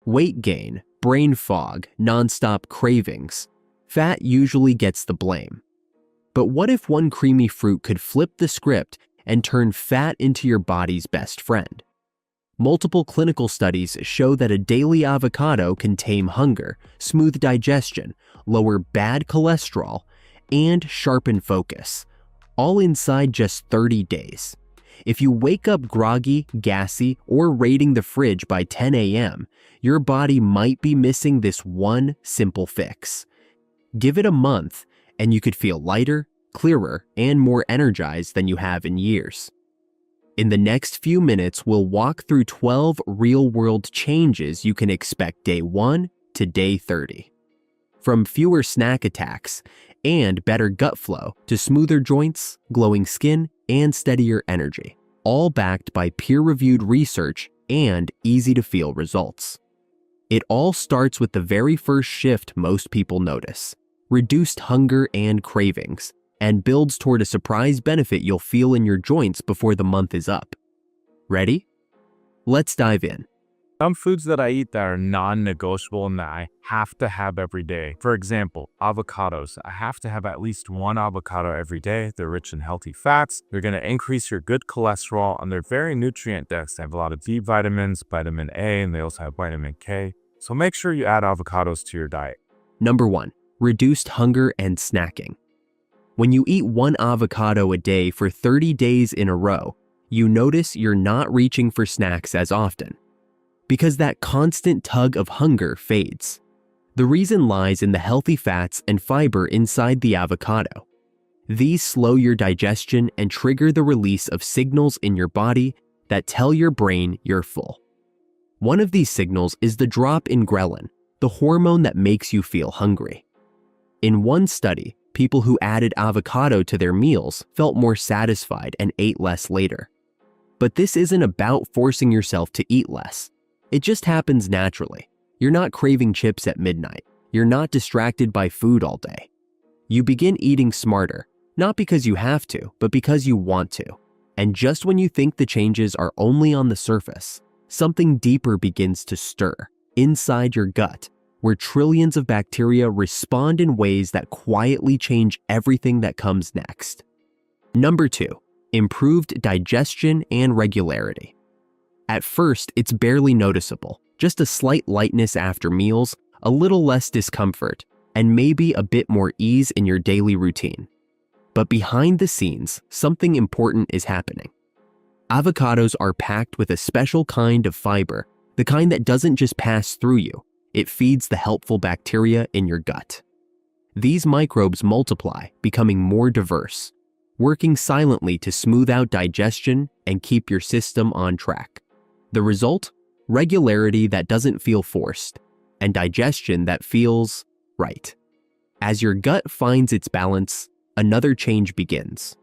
Weight gain, brain fog, nonstop cravings. Fat usually gets the blame. But what if one creamy fruit could flip the script and turn fat into your body's best friend? Multiple clinical studies show that a daily avocado can tame hunger, smooth digestion, lower bad cholesterol, and sharpen focus, all inside just 30 days. If you wake up groggy, gassy, or raiding the fridge by 10 a.m., your body might be missing this one simple fix. Give it a month, and you could feel lighter, clearer, and more energized than you have in years. In the next few minutes, we'll walk through 12 real-world changes you can expect day 1 to day 30. From fewer snack attacks and better gut flow to smoother joints, glowing skin, and steadier energy, all backed by peer-reviewed research and easy-to-feel results. It all starts with the very first shift most people notice: reduced hunger and cravings, and builds toward a surprise benefit you'll feel in your joints before the month is up. Ready? Let's dive in. Some foods that I eat that are non-negotiable and that I have to have every day. For example, avocados. I have to have at least one avocado every day. They're rich in healthy fats. They're going to increase your good cholesterol, and they're very nutrient-dense. They have a lot of B vitamins, vitamin A, and they also have vitamin K. So make sure you add avocados to your diet. Number 1. Reduced hunger and snacking. When you eat one avocado a day for 30 days in a row, you notice you're not reaching for snacks as often, because that constant tug of hunger fades. The reason lies in the healthy fats and fiber inside the avocado. These slow your digestion and trigger the release of signals in your body that tell your brain you're full. One of these signals is the drop in ghrelin, the hormone that makes you feel hungry. In one study, people who added avocado to their meals felt more satisfied and ate less later. But this isn't about forcing yourself to eat less. It just happens naturally. You're not craving chips at midnight. You're not distracted by food all day. You begin eating smarter, not because you have to, but because you want to. And just when you think the changes are only on the surface, something deeper begins to stir inside your gut, where trillions of bacteria respond in ways that quietly change everything that comes next. Number 2, improved digestion and regularity. At first, it's barely noticeable, just a slight lightness after meals, a little less discomfort, and maybe a bit more ease in your daily routine. But behind the scenes, something important is happening. Avocados are packed with a special kind of fiber, the kind that doesn't just pass through you. It feeds the helpful bacteria in your gut. These microbes multiply, becoming more diverse, working silently to smooth out digestion and keep your system on track. The result? Regularity that doesn't feel forced, and digestion that feels right. As your gut finds its balance, another change begins.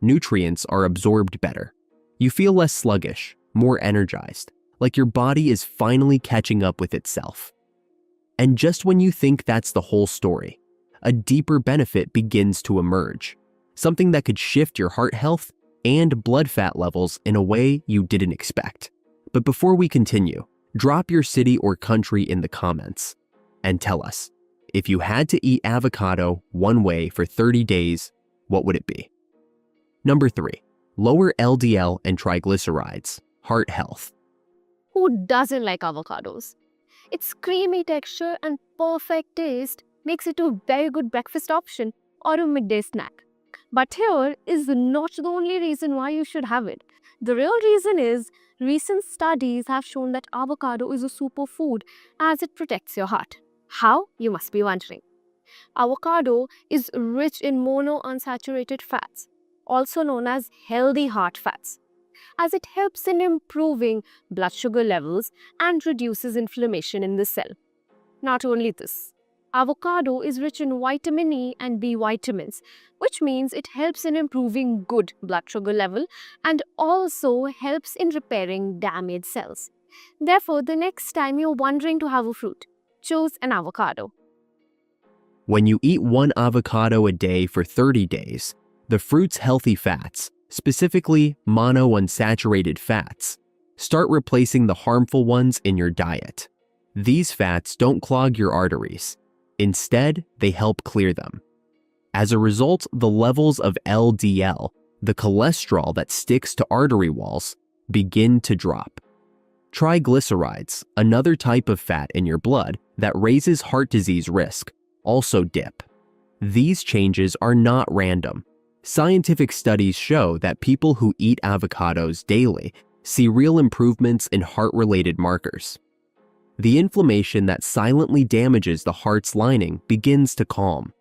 Nutrients are absorbed better. You feel less sluggish, more energized, like your body is finally catching up with itself. And just when you think that's the whole story, a deeper benefit begins to emerge, something that could shift your heart health and blood fat levels in a way you didn't expect. But before we continue, drop your city or country in the comments and tell us, if you had to eat avocado one way for 30 days, what would it be? Number 3, lower LDL and triglycerides, heart health. Who doesn't like avocados? Its creamy texture and perfect taste makes it a very good breakfast option or a midday snack. But here is not the only reason why you should have it. The real reason is recent studies have shown that avocado is a superfood as it protects your heart. How? You must be wondering. Avocado is rich in monounsaturated fats, also known as healthy heart fats, as it helps in improving blood sugar levels and reduces inflammation in the cell. Not only this, avocado is rich in vitamin E and B vitamins, which means it helps in improving good blood sugar level and also helps in repairing damaged cells. Therefore, the next time you're wondering to have a fruit, choose an avocado. When you eat one avocado a day for 30 days, the fruit's healthy fats, specifically monounsaturated fats, start replacing the harmful ones in your diet. These fats don't clog your arteries. Instead, they help clear them. As a result, the levels of LDL, the cholesterol that sticks to artery walls, begin to drop. Triglycerides, another type of fat in your blood that raises heart disease risk, also dip. These changes are not random. Scientific studies show that people who eat avocados daily see real improvements in heart-related markers. The inflammation that silently damages the heart's lining begins to calm.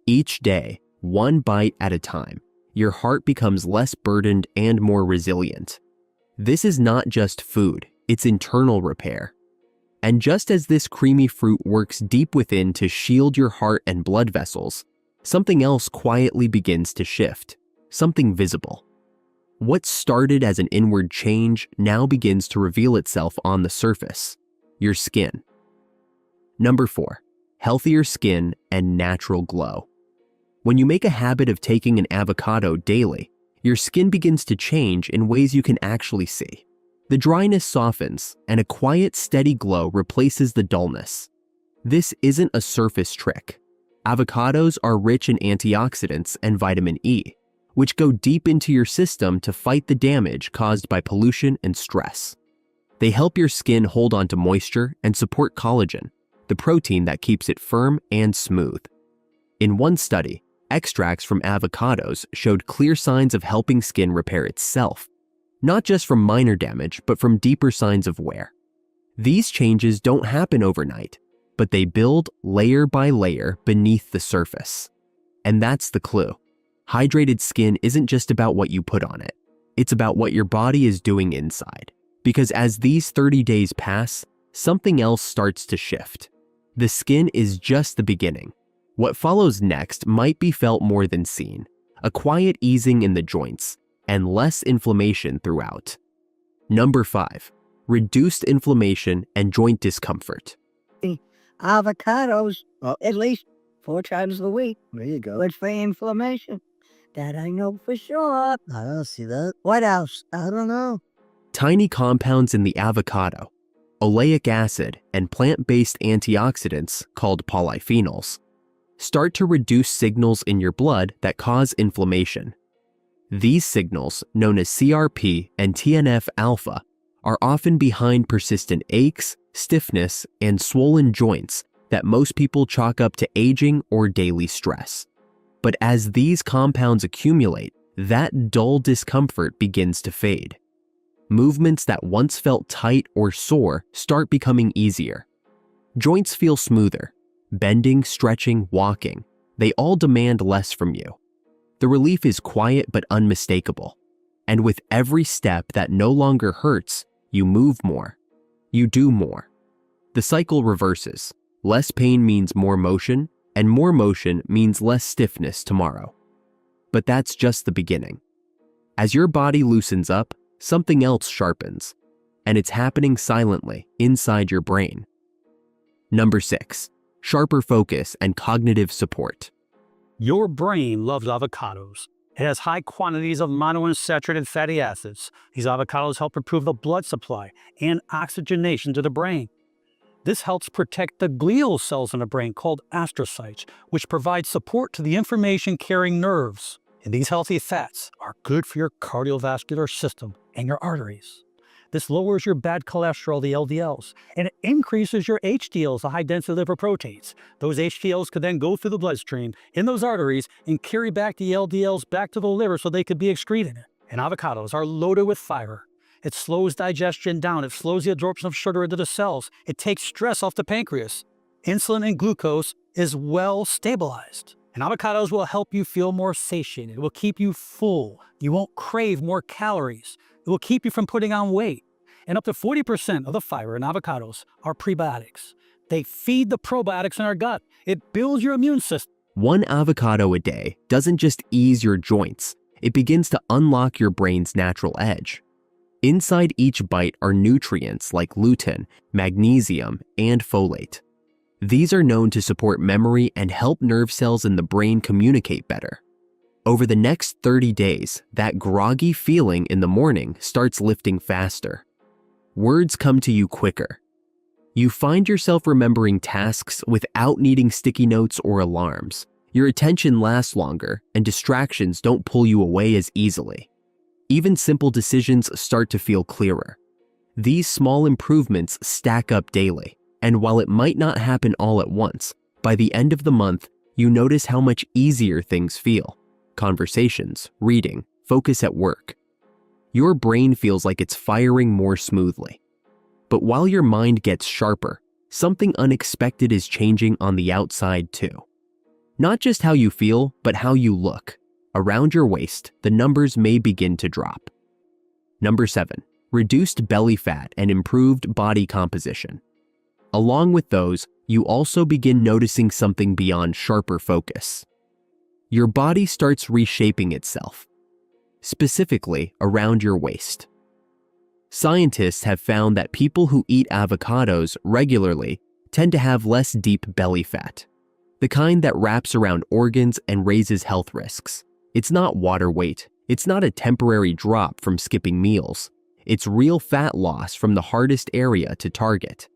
Each day, one bite at a time, your heart becomes less burdened and more resilient. This is not just food, it's internal repair. And just as this creamy fruit works deep within to shield your heart and blood vessels, something else quietly begins to shift, something visible. What started as an inward change now begins to reveal itself on the surface: your skin. Number 4, healthier skin and natural glow. When you make a habit of taking an avocado daily, your skin begins to change in ways you can actually see. The dryness softens, and a quiet, steady glow replaces the dullness. This isn't a surface trick. Avocados are rich in antioxidants and vitamin E, which go deep into your system to fight the damage caused by pollution and stress. They help your skin hold onto moisture and support collagen, the protein that keeps it firm and smooth. In one study, extracts from avocados showed clear signs of helping skin repair itself, not just from minor damage, but from deeper signs of wear. These changes don't happen overnight, but they build layer by layer beneath the surface. And that's the clue. Hydrated skin isn't just about what you put on it. It's about what your body is doing inside. Because as these 30 days pass, something else starts to shift. The skin is just the beginning. What follows next might be felt more than seen: a quiet easing in the joints and less inflammation throughout. Number 5, reduced inflammation and joint discomfort. Avocados, at least 4 times a week. There you go. Good for inflammation. That I know for sure. I don't see that. What else? I don't know. Tiny compounds in the avocado, oleic acid, and plant-based antioxidants called polyphenols, start to reduce signals in your blood that cause inflammation. These signals, known as CRP and TNF-alpha, are often behind persistent aches, stiffness, and swollen joints that most people chalk up to aging or daily stress. But as these compounds accumulate, that dull discomfort begins to fade. Movements that once felt tight or sore start becoming easier. Joints feel smoother. Bending, stretching, walking, they all demand less from you. The relief is quiet but unmistakable. And with every step that no longer hurts, you move more. You do more. The cycle reverses. Less pain means more motion, and more motion means less stiffness tomorrow. But that's just the beginning. As your body loosens up, something else sharpens, and it's happening silently inside your brain. Number 6, sharper focus and cognitive support. Your brain loves avocados. It has high quantities of monounsaturated fatty acids. These avocados help improve the blood supply and oxygenation to the brain. This helps protect the glial cells in the brain called astrocytes, which provide support to the information-carrying nerves. And these healthy fats are good for your cardiovascular system and your arteries. This lowers your bad cholesterol, the LDLs, and it increases your HDLs, the high-density liver proteins. Those HDLs could then go through the bloodstream in those arteries and carry back the LDLs back to the liver so they could be excreted. And avocados are loaded with fiber. It slows digestion down. It slows the absorption of sugar into the cells. It takes stress off the pancreas. Insulin and glucose is well stabilized. And avocados will help you feel more satiated. It will keep you full. You won't crave more calories. It will keep you from putting on weight. And up to 40% of the fiber in avocados are prebiotics. They feed the probiotics in our gut. It builds your immune system. One avocado a day doesn't just ease your joints, it begins to unlock your brain's natural edge. Inside each bite are nutrients like lutein, magnesium, and folate. These are known to support memory and help nerve cells in the brain communicate better. Over the next 30 days, that groggy feeling in the morning starts lifting faster. Words come to you quicker. You find yourself remembering tasks without needing sticky notes or alarms. Your attention lasts longer, and distractions don't pull you away as easily. Even simple decisions start to feel clearer. These small improvements stack up daily, and while it might not happen all at once, by the end of the month, you notice how much easier things feel. Conversations, reading, focus at work. Your brain feels like it's firing more smoothly. But while your mind gets sharper, something unexpected is changing on the outside too. Not just how you feel, but how you look. Around your waist, the numbers may begin to drop. Number 7. Reduced belly fat and improved body composition. Along with those, you also begin noticing something beyond sharper focus. Your body starts reshaping itself, specifically around your waist. Scientists have found that people who eat avocados regularly tend to have less deep belly fat, the kind that wraps around organs and raises health risks. It's not water weight. It's not a temporary drop from skipping meals. It's real fat loss from the hardest area to target.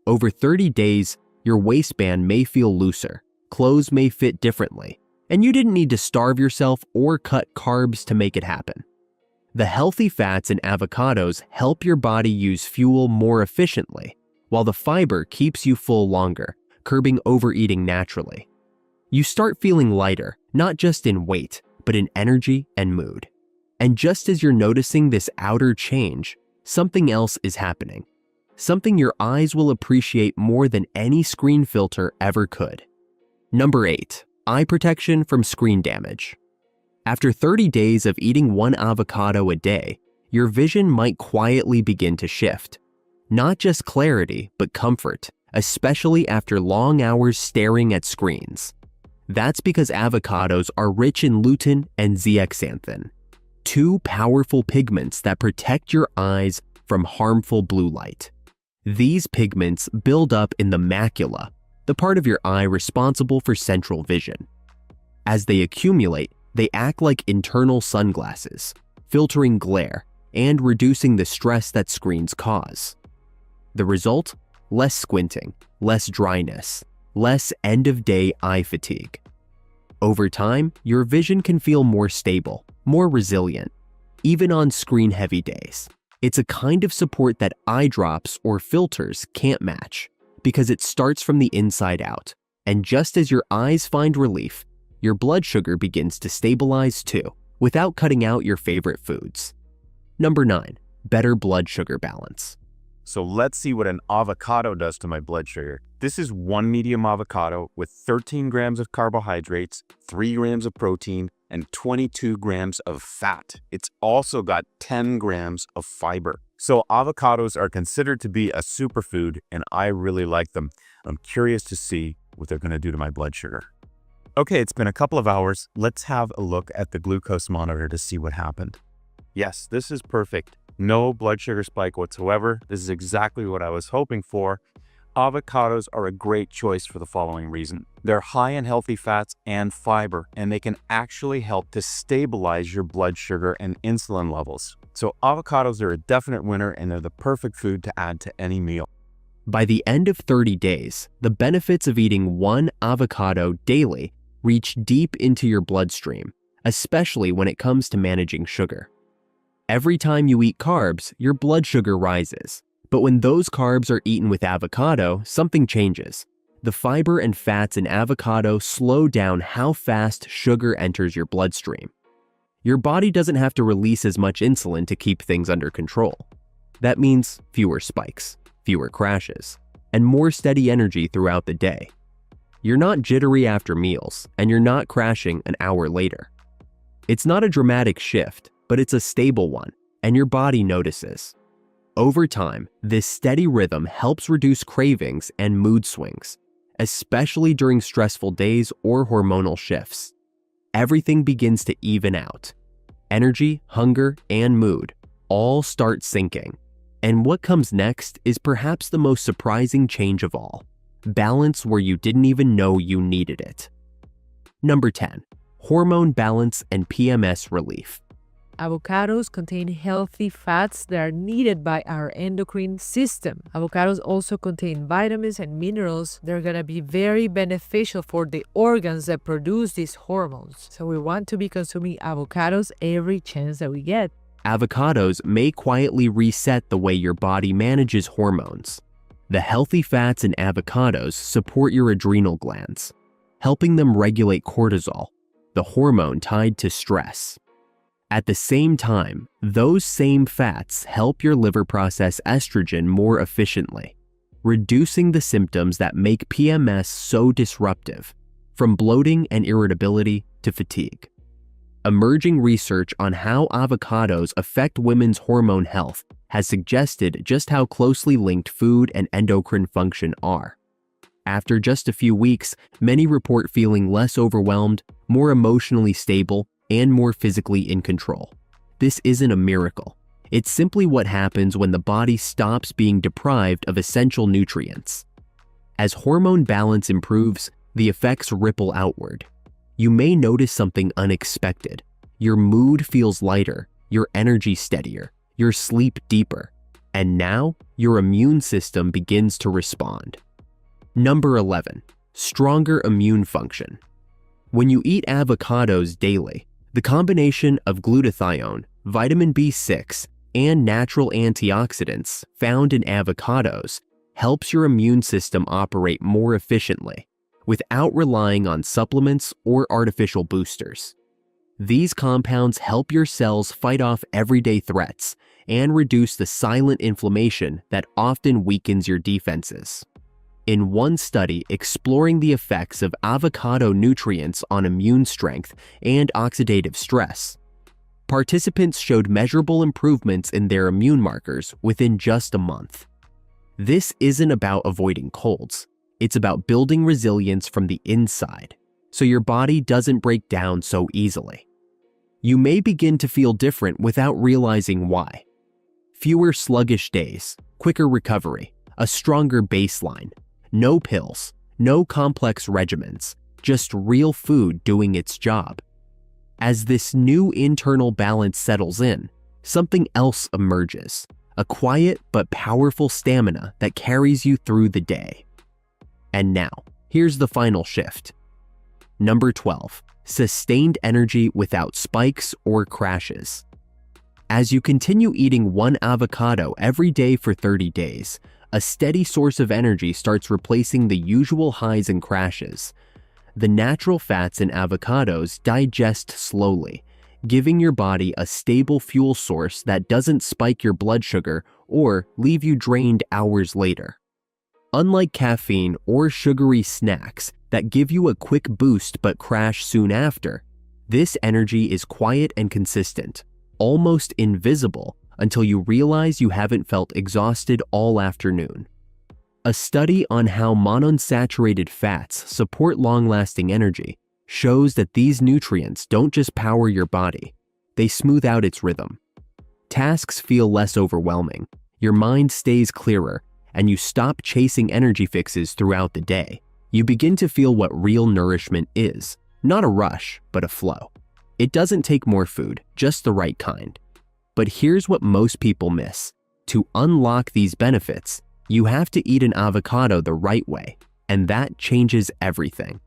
Over 30 days, your waistband may feel looser, clothes may fit differently, and you didn't need to starve yourself or cut carbs to make it happen. The healthy fats in avocados help your body use fuel more efficiently, while the fiber keeps you full longer, curbing overeating naturally. You start feeling lighter, not just in weight, but in energy and mood. And just as you're noticing this outer change, something else is happening. Something your eyes will appreciate more than any screen filter ever could. Number 8. Eye protection from screen damage. After 30 days of eating one avocado a day, your vision might quietly begin to shift. Not just clarity, but comfort, especially after long hours staring at screens. That's because avocados are rich in lutein and zeaxanthin, two powerful pigments that protect your eyes from harmful blue light. These pigments build up in the macula, the part of your eye responsible for central vision. As they accumulate, they act like internal sunglasses, filtering glare and reducing the stress that screens cause. The result? Less squinting, less dryness, less end-of-day eye fatigue. Over time, your vision can feel more stable, more resilient, even on screen-heavy days. It's a kind of support that eye drops or filters can't match, because it starts from the inside out. And just as your eyes find relief, your blood sugar begins to stabilize too, without cutting out your favorite foods. Number 9. Better blood sugar balance. So let's see what an avocado does to my blood sugar. This is one medium avocado with 13 grams of carbohydrates, 3 grams of protein, and 22 grams of fat. It's also got 10 grams of fiber. So avocados are considered to be a superfood, and I really like them. I'm curious to see what they're going to do to my blood sugar. Okay, it's been a couple of hours. Let's have a look at the glucose monitor to see what happened. Yes, this is perfect. No blood sugar spike whatsoever. This is exactly what I was hoping for. Avocados are a great choice for the following reason. They're high in healthy fats and fiber, and they can actually help to stabilize your blood sugar and insulin levels. So avocados are a definite winner, and they're the perfect food to add to any meal. By the end of 30 days, the benefits of eating one avocado daily reach deep into your bloodstream, especially when it comes to managing sugar. Every time you eat carbs, your blood sugar rises. But when those carbs are eaten with avocado, something changes. The fiber and fats in avocado slow down how fast sugar enters your bloodstream. Your body doesn't have to release as much insulin to keep things under control. That means fewer spikes, fewer crashes, and more steady energy throughout the day. You're not jittery after meals, and you're not crashing an hour later. It's not a dramatic shift, but it's a stable one, and your body notices. Over time, this steady rhythm helps reduce cravings and mood swings, especially during stressful days or hormonal shifts. Everything begins to even out. Energy, hunger, and mood all start syncing. And what comes next is perhaps the most surprising change of all: balance where you didn't even know you needed it. Number 10. Hormone balance and PMS relief. Avocados contain healthy fats that are needed by our endocrine system. Avocados also contain vitamins and minerals that are going to be very beneficial for the organs that produce these hormones. So we want to be consuming avocados every chance that we get. Avocados may quietly reset the way your body manages hormones. The healthy fats in avocados support your adrenal glands, helping them regulate cortisol, the hormone tied to stress. At the same time, those same fats help your liver process estrogen more efficiently, reducing the symptoms that make PMS so disruptive, from bloating and irritability to fatigue. Emerging research on how avocados affect women's hormone health has suggested just how closely linked food and endocrine function are. After just a few weeks, many report feeling less overwhelmed, more emotionally stable, and more physically in control. This isn't a miracle. It's simply what happens when the body stops being deprived of essential nutrients. As hormone balance improves, the effects ripple outward. You may notice something unexpected. Your mood feels lighter, your energy steadier, your sleep deeper, and now your immune system begins to respond. Number 11, stronger immune function. When you eat avocados daily, the combination of glutathione, vitamin B6, and natural antioxidants found in avocados helps your immune system operate more efficiently without relying on supplements or artificial boosters. These compounds help your cells fight off everyday threats and reduce the silent inflammation that often weakens your defenses. In one study exploring the effects of avocado nutrients on immune strength and oxidative stress, participants showed measurable improvements in their immune markers within just a month. This isn't about avoiding colds. It's about building resilience from the inside, so your body doesn't break down so easily. You may begin to feel different without realizing why. Fewer sluggish days, quicker recovery, a stronger baseline. No pills, no complex regimens, just real food doing its job. As this new internal balance settles in, something else emerges, a quiet but powerful stamina that carries you through the day. And now, here's the final shift. Number 12, sustained energy without spikes or crashes. As you continue eating one avocado every day for 30 days, a steady source of energy starts replacing the usual highs and crashes. The natural fats in avocados digest slowly, giving your body a stable fuel source that doesn't spike your blood sugar or leave you drained hours later. Unlike caffeine or sugary snacks that give you a quick boost but crash soon after, this energy is quiet and consistent, almost invisible, until you realize you haven't felt exhausted all afternoon. A study on how monounsaturated fats support long-lasting energy shows that these nutrients don't just power your body, they smooth out its rhythm. Tasks feel less overwhelming, your mind stays clearer, and you stop chasing energy fixes throughout the day. You begin to feel what real nourishment is, not a rush, but a flow. It doesn't take more food, just the right kind. But here's what most people miss. To unlock these benefits, you have to eat an avocado the right way, and that changes everything.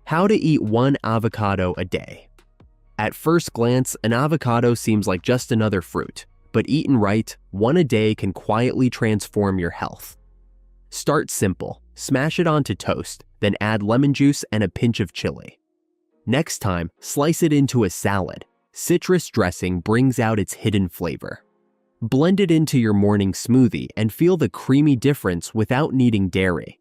How to eat one avocado a day. At first glance, an avocado seems like just another fruit, but eaten right, one a day can quietly transform your health. Start simple, smash it onto toast, then add lemon juice and a pinch of chili. Next time, slice it into a salad. Citrus dressing brings out its hidden flavor. Blend it into your morning smoothie and feel the creamy difference without needing dairy.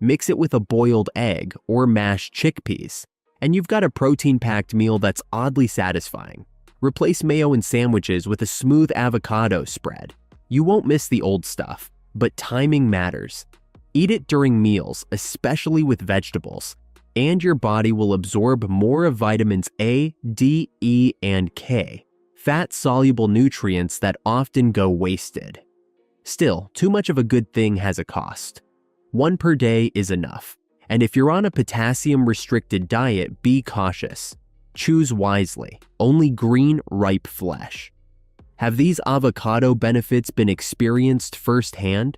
Mix it with a boiled egg or mashed chickpeas, and you've got a protein-packed meal that's oddly satisfying. Replace mayo in sandwiches with a smooth avocado spread. You won't miss the old stuff, but timing matters. Eat it during meals, especially with vegetables, and your body will absorb more of vitamins A, D, E, and K, fat-soluble nutrients that often go wasted. Still, too much of a good thing has a cost. One per day is enough, and if you're on a potassium-restricted diet, be cautious. Choose wisely, only green, ripe flesh. Have these avocado benefits been experienced firsthand?